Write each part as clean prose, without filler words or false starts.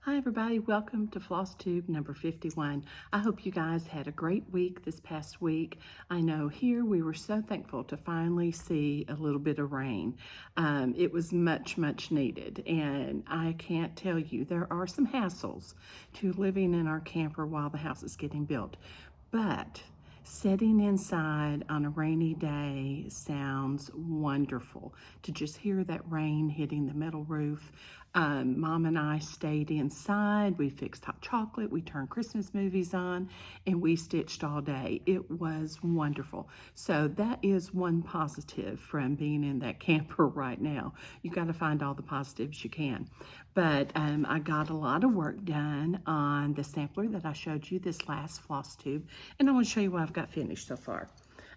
Hi everybody, welcome to Flosstube number 51. I hope you guys had a great week this past week. I know here we were so thankful to finally see a little bit of rain. It was much needed, and I can't tell you, there are some hassles to living in our camper while the house is getting built. But sitting inside on a rainy day sounds wonderful. To just hear that rain hitting the metal roof. Mom and I stayed inside. We fixed hot chocolate. We turned Christmas movies on, and we stitched all day. It was wonderful. So that is one positive from being in that camper right now. You got to find all the positives you can. But I got a lot of work done on the sampler that I showed you this last floss tube, and I want to show you what I've got finished so far.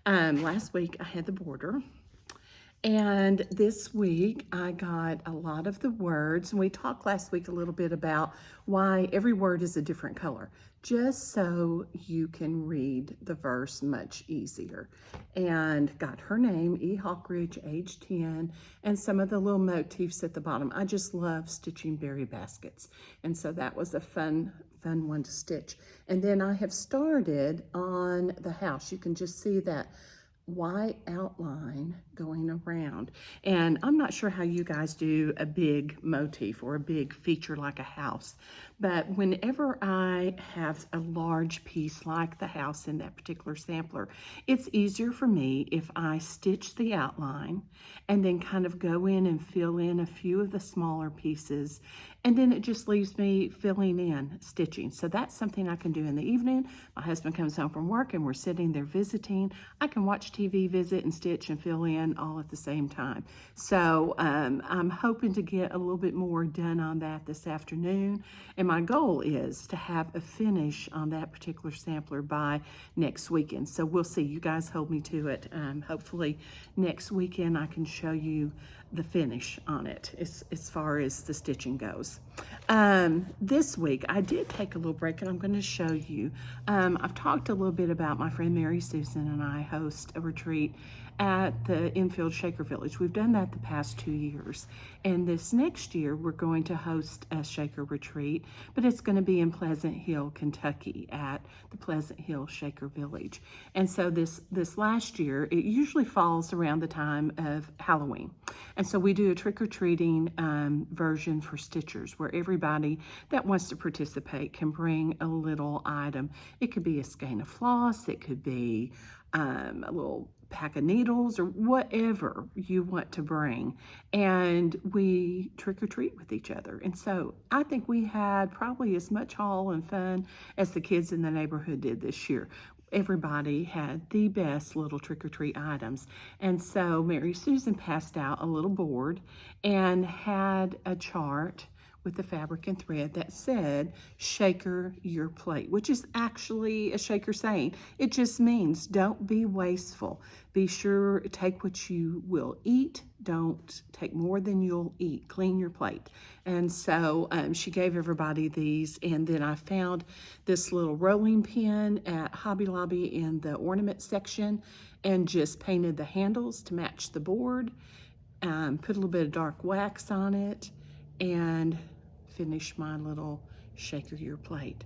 Last week I had the border, and this week I got a lot of the words, and we talked last week a little bit about why every word is a different color, just so you can read the verse much easier. And got her name, E. Hawkridge, age 10, and some of the little motifs at the bottom. I just love stitching berry baskets, and so that was a fun one to stitch. And then I have started on the house. You can just see that white outline going around, and I'm not sure how you guys do a big motif or a big feature like a house, but whenever I have a large piece like the house in that particular sampler, it's easier for me if I stitch the outline and then kind of go in and fill in a few of the smaller pieces, and then it just leaves me filling in stitching. So that's something I can do in the evening. My husband comes home from work and we're sitting there visiting. I can watch TV, visit, and stitch and fill in all at the same time. So I'm hoping to get a little bit more done on that this afternoon. And my goal is to have a finish on that particular sampler by next weekend. So we'll see. You guys hold me to it. Hopefully next weekend I can show you the finish on it as far as the stitching goes. This week I did take a little break, and I'm going to show you. I've talked a little bit about my friend Mary Susan and I host a retreat at the Infield Shaker Village. We've done that the past 2 years, and this next year we're going to host a Shaker retreat, but it's going to be in Pleasant Hill, Kentucky at the Pleasant Hill Shaker Village. And so this last year, it usually falls around the time of Halloween. And so we do a trick-or-treating version for stitchers where everybody that wants to participate can bring a little item. It could be a skein of floss, it could be a little pack of needles, or whatever you want to bring, and we trick-or-treat with each other. And so I think we had probably as much haul and fun as the kids in the neighborhood did this year. Everybody had the best little trick-or-treat items. And so Mary Susan passed out a little board and had a chart with the fabric and thread that said, shaker your plate, which is actually a shaker saying. It just means don't be wasteful. Be sure, take what you will eat. Don't take more than you'll eat. Clean your plate. And so she gave everybody these, and then I found this little rolling pin at Hobby Lobby in the ornament section and just painted the handles to match the board, put a little bit of dark wax on it, and finish my little shaker your plate.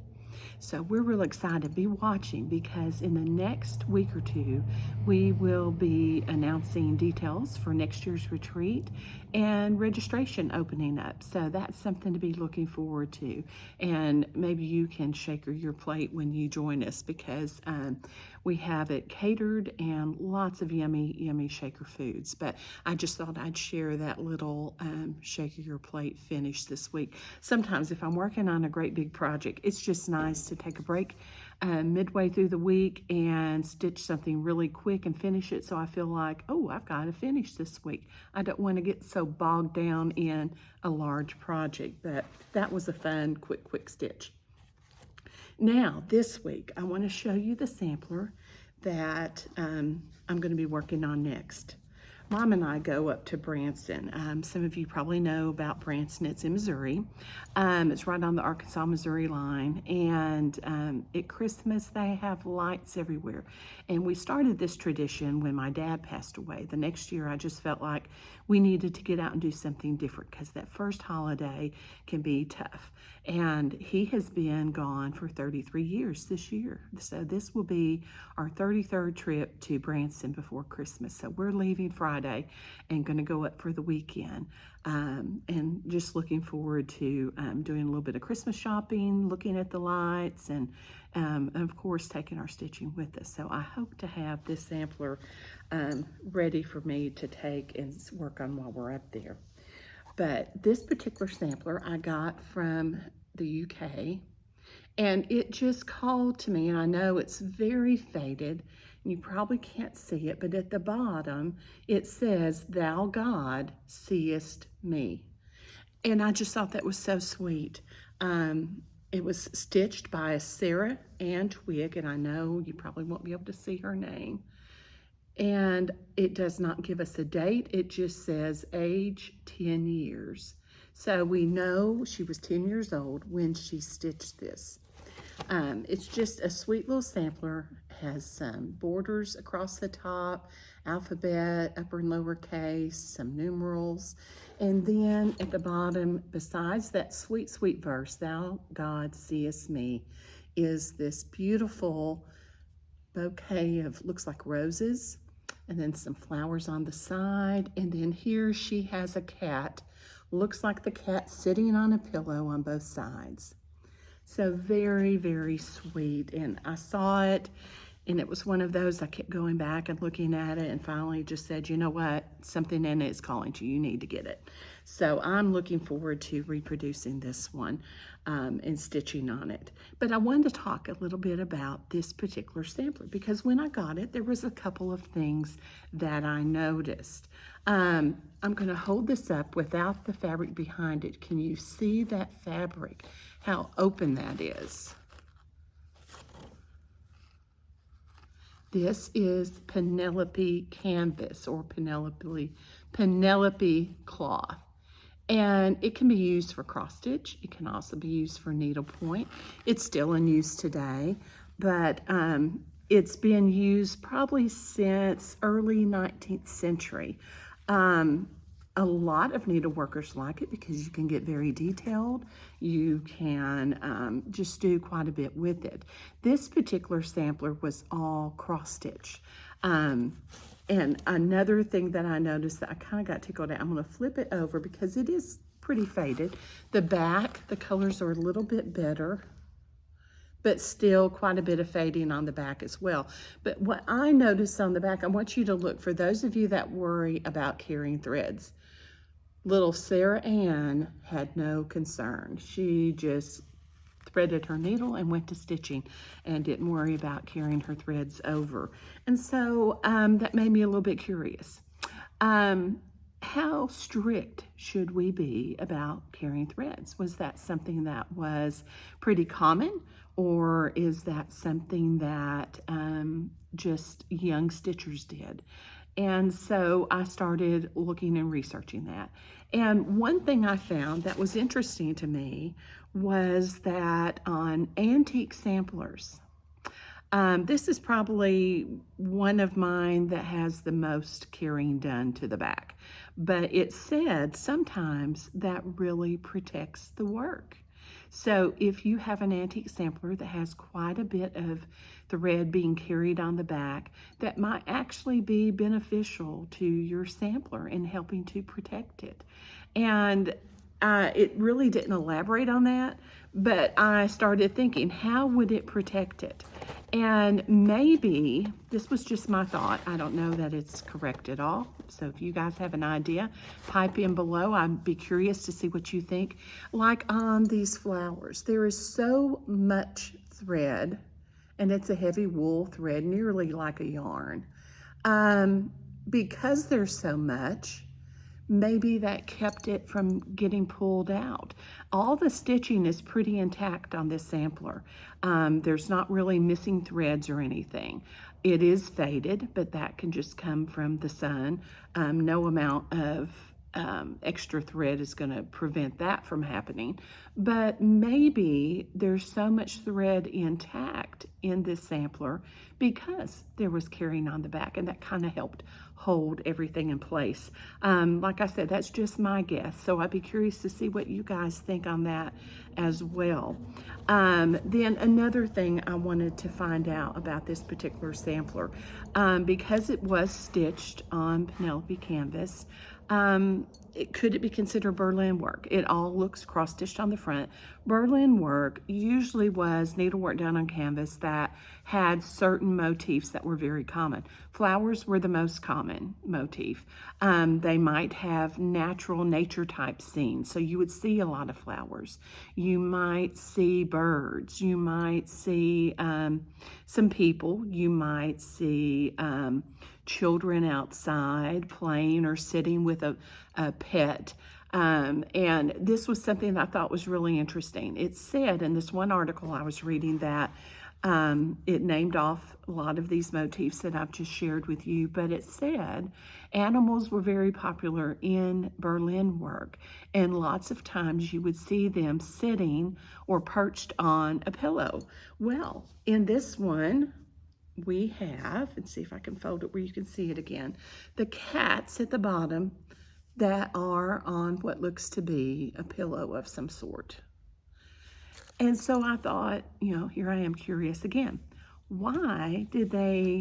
So we're real excited. Be watching, because in the next week or two we will be announcing details for next year's retreat and registration opening up. So that's something to be looking forward to, and maybe you can shaker your plate when you join us, because we have it catered and lots of yummy shaker foods. But I just thought I'd share that little shaker your plate finish this week. Sometimes if I'm working on a great big project, it's just nice to take a break midway through the week and stitch something really quick and finish it, so I feel like, oh, I've got to finish this week. I don't want to get so bogged down in a large project, but that was a fun quick stitch. Now this week I want to show you the sampler that I'm going to be working on next. Mom and I go up to Branson. Some of you probably know about Branson. It's in Missouri. It's right on the Arkansas-Missouri line. And at Christmas, they have lights everywhere. And we started this tradition when my dad passed away. The next year, I just felt like we needed to get out and do something different because that first holiday can be tough. And he has been gone for 33 years this year. So this will be our 33rd trip to Branson before Christmas. So we're leaving Friday and going to go up for the weekend. And just looking forward to doing a little bit of Christmas shopping, looking at the lights, and of course taking our stitching with us. So I hope to have this sampler ready for me to take and work on while we're up there. But this particular sampler I got from the UK, and it just called to me, and I know it's very faded, and you probably can't see it, but at the bottom it says, "Thou God seest me." And I just thought that was so sweet. It was stitched by Sarah Ann Twigg, and I know you probably won't be able to see her name. And it does not give us a date. It just says age 10 years. So we know she was 10 years old when she stitched this. It's just a sweet little sampler. Has some borders across the top, alphabet, upper and lower case, some numerals. And then at the bottom, besides that sweet, sweet verse, "Thou God seest me," is this beautiful bouquet of, looks like roses, and then some flowers on the side. And then here she has a cat. Looks like the cat sitting on a pillow on both sides. So very, very sweet. And I saw it, and it was one of those, I kept going back and looking at it, and finally just said, you know what, something in it is calling to you, you need to get it. So I'm looking forward to reproducing this one and stitching on it. But I wanted to talk a little bit about this particular sampler, because when I got it, there was a couple of things that I noticed. I'm going to hold this up without the fabric behind it. Can you see that fabric? How open that is. This is Penelope canvas, or Penelope cloth. And it can be used for cross stitch. It can also be used for needlepoint. It's still in use today, but it's been used probably since early 19th century. A lot of needleworkers like it because you can get very detailed. You can just do quite a bit with it. This particular sampler was all cross stitch. And another thing that I noticed that I kind of got tickled at, I'm going to flip it over because it is pretty faded. The back, the colors are a little bit better, but still quite a bit of fading on the back as well. But what I noticed on the back, I want you to look, for those of you that worry about carrying threads, little Sarah Ann had no concern. She just threaded her needle and went to stitching and didn't worry about carrying her threads over. And so that made me a little bit curious. How strict should we be about carrying threads? Was that something that was pretty common, or is that something that just young stitchers did? And so I started looking and researching that. And one thing I found that was interesting to me was that on antique samplers, this is probably one of mine that has the most carrying done to the back, but it said sometimes that really protects the work. So if you have an antique sampler that has quite a bit of thread being carried on the back, that might actually be beneficial to your sampler in helping to protect it. And it really didn't elaborate on that, but I started thinking, how would it protect it? And maybe, this was just my thought, I don't know that it's correct at all, so if you guys have an idea, pipe in below. I'd be curious to see what you think. Like on these flowers, there is so much thread, and it's a heavy wool thread, nearly like a yarn. Because there's so much, maybe that kept it from getting pulled out. All the stitching is pretty intact on this sampler. There's not really missing threads or anything. It is faded, but that can just come from the sun. No amount of extra thread is going to prevent that from happening. But maybe there's so much thread intact in this sampler because there was carrying on the back, and that kind of helped hold everything in place. Like I said, that's just my guess, so I'd be curious to see what you guys think on that as well. Then another thing I wanted to find out about this particular sampler, because it was stitched on Penelope canvas, could it be considered Berlin work? It all looks cross-stitched on the front. Berlin work usually was needlework done on canvas that had certain motifs that were very common. Flowers were the most common motif. They might have natural nature type scenes, so you would see a lot of flowers. You might see birds. You might see some people. You might see children outside playing or sitting with a pet. And this was something that I thought was really interesting. It said in this one article I was reading that it named off a lot of these motifs that I've just shared with you, but it said animals were very popular in Berlin work, and lots of times you would see them sitting or perched on a pillow. Well, in this one, we have, and see if I can fold it where you can see it again, the cats at the bottom that are on what looks to be a pillow of some sort. And so I thought, here I am curious again. Why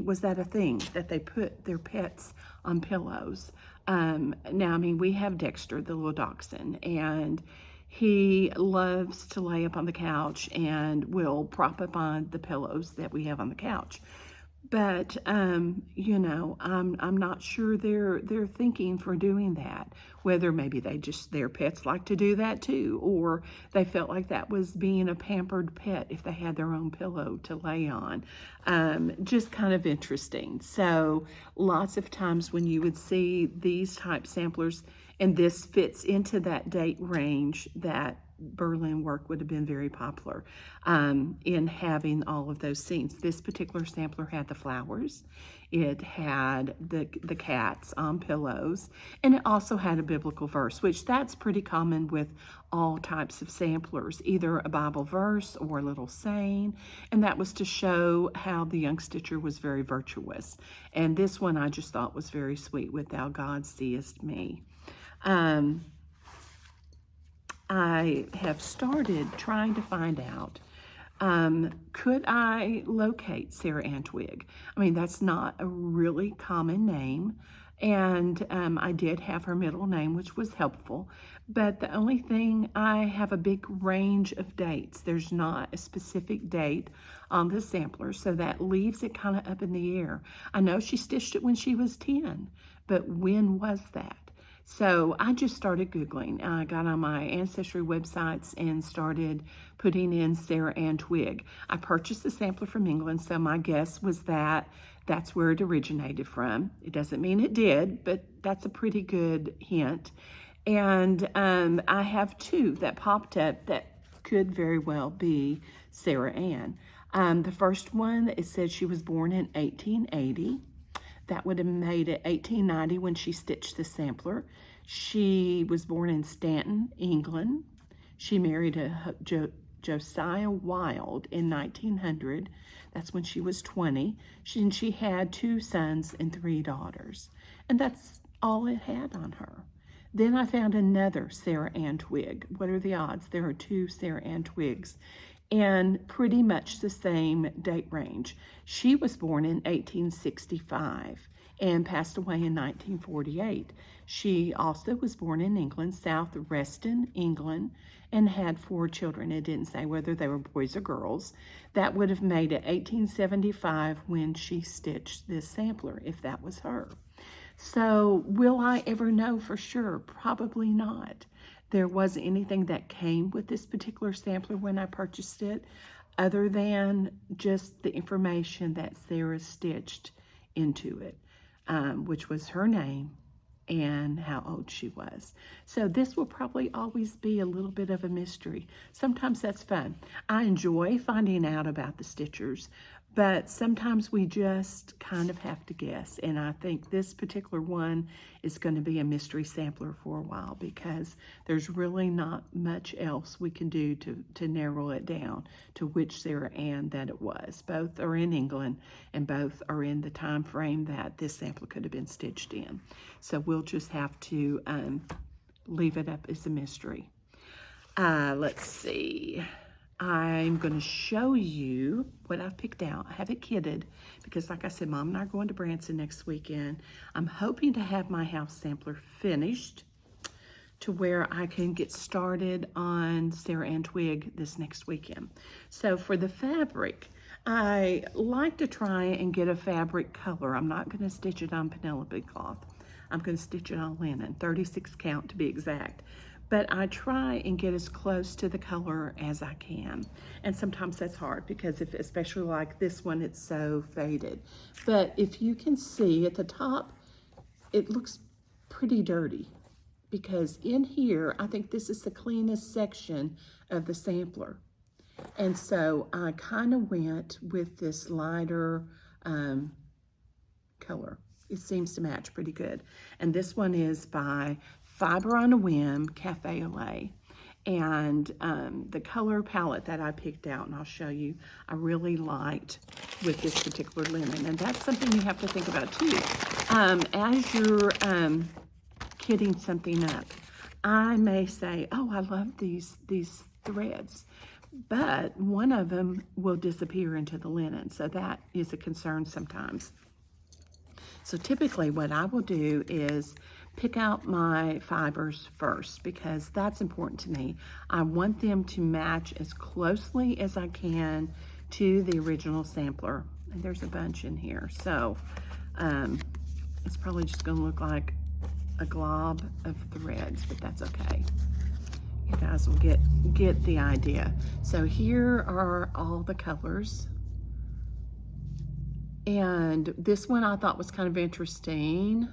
was that a thing that they put their pets on pillows? Now, I mean, we have Dexter, the little dachshund, and he loves to lay up on the couch and will prop up on the pillows that we have on the couch. But, I'm not sure they're thinking for doing that, whether maybe their pets like to do that too, or they felt like that was being a pampered pet if they had their own pillow to lay on. Just kind of interesting. So lots of times when you would see these type samplers, and this fits into that date range that Berlin work would have been very popular in having all of those scenes. This particular sampler had the flowers, it had the cats on pillows, and it also had a biblical verse, which that's pretty common with all types of samplers, either a Bible verse or a little saying, and that was to show how the young stitcher was very virtuous. And this one I just thought was very sweet, with "Thou God seest me." I have started trying to find out, could I locate Sarah Ann Twigg? I mean, that's not a really common name, and I did have her middle name, which was helpful, but the only thing, I have a big range of dates. There's not a specific date on the sampler, so that leaves it kind of up in the air. I know she stitched it when she was 10, but when was that? So I just started Googling. I got on my ancestry websites and started putting in Sarah Ann Twigg. I purchased the sampler from England, so my guess was that that's where it originated from. It doesn't mean it did, but that's a pretty good hint. And I have two that popped up that could very well be Sarah Ann. The first one, it says she was born in 1880. That would have made it 1890 when she stitched the sampler. She was born in Stanton, England. She married Josiah Wild in 1900. That's when she was 20. She had 2 sons and 3 daughters. And that's all it had on her. Then I found another Sarah Ann Twigg. What are the odds? There are 2 Sarah Ann Twiggs, and pretty much the same date range. She was born in 1865 and passed away in 1948. She also was born in England, South Reston, England, and had 4 children. It didn't say whether they were boys or girls. That would have made it 1875 when she stitched this sampler, if that was her. So will I ever know for sure? Probably not. There wasn't anything that came with this particular sampler when I purchased it, other than just the information that Sarah stitched into it, which was her name and how old she was. So this will probably always be a little bit of a mystery. Sometimes that's fun. I enjoy finding out about the stitchers, But sometimes we just kind of have to guess. And I think this particular one is going to be a mystery sampler for a while because there's really not much else we can do to narrow it down to which Sarah Ann that it was. Both are in England and both are in the time frame that this sampler could have been stitched in. So we'll just have to leave it up as a mystery. Let's see. I'm going to show you what I've picked out. I have it kitted because, like I said, Mom and I are going to Branson next weekend. I'm hoping to have my house sampler finished to where I can get started on Sarah Ann Twigg this next weekend. So for the fabric, I like to try and get a fabric color. I'm not going to stitch it on Penelope cloth. I'm going to stitch it on linen, 36 count to be exact. But I try and get as close to the color as I can. And sometimes that's hard because especially like this one, it's so faded. But if you can see at the top, it looks pretty dirty because in here, I think this is the cleanest section of the sampler. And so I kind of went with this lighter color. It seems to match pretty good. And this one is by Fiber on a Whim Cafe au Lait. And the color palette that I picked out, and I'll show you, I really liked with this particular linen. And that's something you have to think about too. As you're kitting something up, I may say, oh, I love these threads. But one of them will disappear into the linen. So that is a concern sometimes. So typically what I will do is pick out my fibers first because that's important to me. I want them to match as closely as I can to the original sampler. And there's a bunch in here. So it's probably just gonna look like a glob of threads, but that's okay. You guys will get the idea. So here are all the colors. And this one I thought was kind of interesting.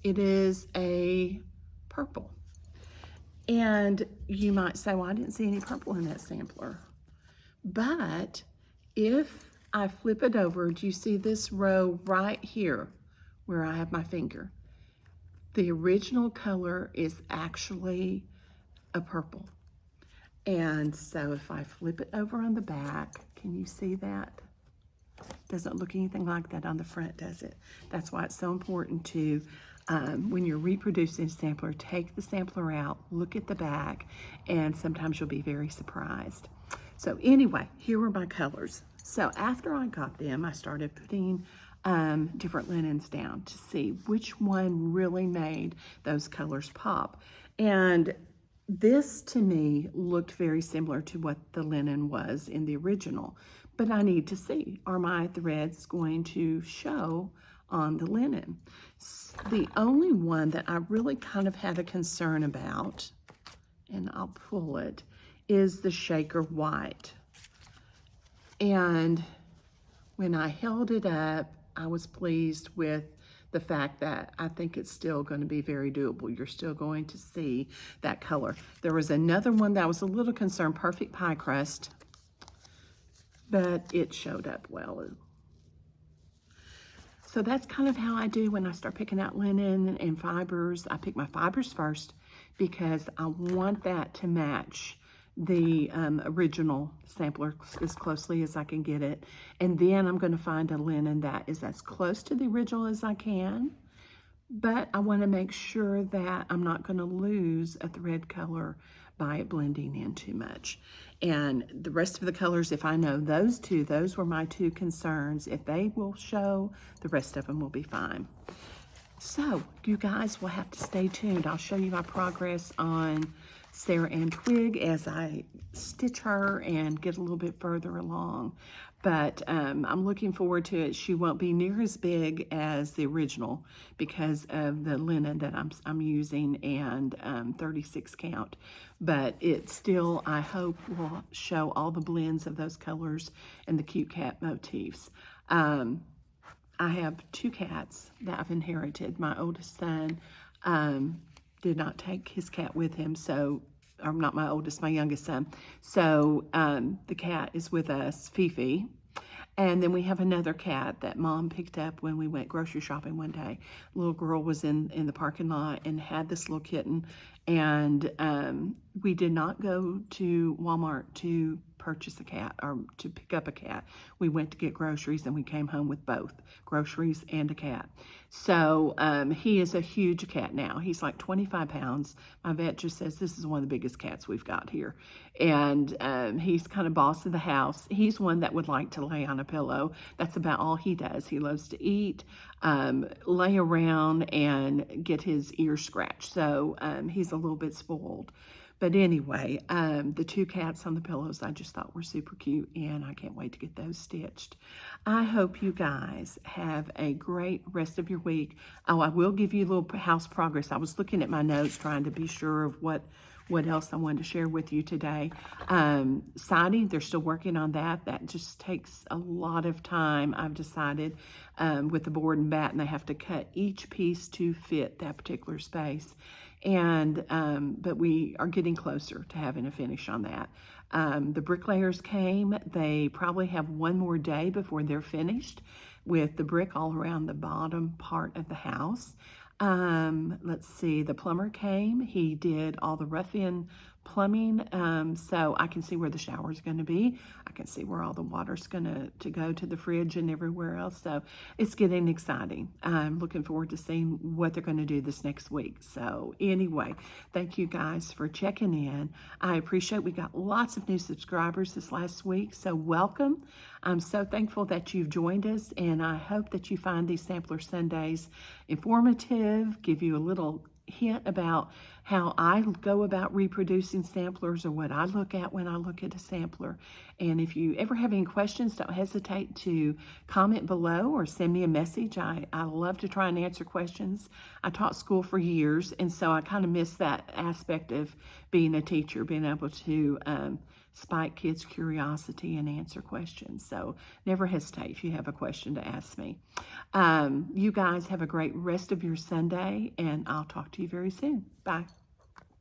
It is a purple. And you might say, well, I didn't see any purple in that sampler. But if I flip it over, do you see this row right here where I have my finger? The original color is actually a purple. And so if I flip it over on the back, can you see that? Doesn't look anything like that on the front, does it? That's why it's so important to, when you're reproducing a sampler, take the sampler out, look at the back, and sometimes you'll be very surprised. So anyway, here were my colors. So after I got them, I started putting different linens down to see which one really made those colors pop. And this, to me, looked very similar to what the linen was in the original. But I need to see, are my threads going to show on the linen? The only one that I really kind of had a concern about, and I'll pull it, is the Shaker White. And when I held it up, I was pleased with the fact that I think it's still going to be very doable. You're still going to see that color. There was another one that was a little concerned, Perfect Pie Crust, but it showed up well. So that's kind of how I do when I start picking out linen and fibers. I pick my fibers first because I want that to match the original sampler as closely as I can get it. And then I'm going to find a linen that is as close to the original as I can, but I want to make sure that I'm not going to lose a thread color by it blending in too much. And the rest of the colors, if I know those two, those were my two concerns. If they will show, the rest of them will be fine. So you guys will have to stay tuned. I'll show you my progress on Sarah Ann Twigg as I stitch her and get a little bit further along. But I'm looking forward to it. She won't be near as big as the original because of the linen that I'm using and 36 count. But it still, I hope, will show all the blends of those colors and the cute cat motifs. I have two cats that I've inherited. My oldest son did not take his cat with him, so, or not my oldest, my youngest son. So the cat is with us, Fifi, And then we have another cat that Mom picked up when we went grocery shopping one day. Little girl was in the parking lot and had this little kitten. And we did not go to Walmart to purchase a cat or to pick up a cat. We went to get groceries and we came home with both groceries and a cat. So he is a huge cat now. He's like 25 pounds. My vet just says this is one of the biggest cats we've got here. And he's kind of boss of the house. He's one that would like to lay on a pillow. That's about all he does. He loves to eat, lay around, and get his ears scratched. So he's a little bit spoiled. But anyway, the two cats on the pillows I just thought were super cute, and I can't wait to get those stitched. I hope you guys have a great rest of your week. Oh, I will give you a little house progress. I was looking at my notes trying to be sure of what else I wanted to share with you today. Siding, they're still working on that. That just takes a lot of time, I've decided, with the board and bat, and they have to cut each piece to fit that particular space. And but we are getting closer to having a finish on that. The bricklayers came. They probably have one more day before they're finished with the brick all around the bottom part of the house. Let's see, the plumber came. He did all the rough-in plumbing, so I can see where the shower's going to be. I can see where all the water's going to go to the fridge and everywhere else. So it's getting exciting. I'm looking forward to seeing what they're going to do this next week. So anyway, thank you guys for checking in. I appreciate we got lots of new subscribers this last week, so welcome. I'm so thankful that you've joined us, and I hope that you find these Sampler Sundays informative, give you a little hint about how I go about reproducing samplers or what I look at when I look at a sampler. And if you ever have any questions, don't hesitate to comment below or send me a message. I love to try and answer questions. I taught school for years, and so I kind of miss that aspect of being a teacher, being able to spike kids' curiosity and answer questions. So never hesitate if you have a question to ask me. You guys have a great rest of your Sunday, and I'll talk to you very soon. Bye.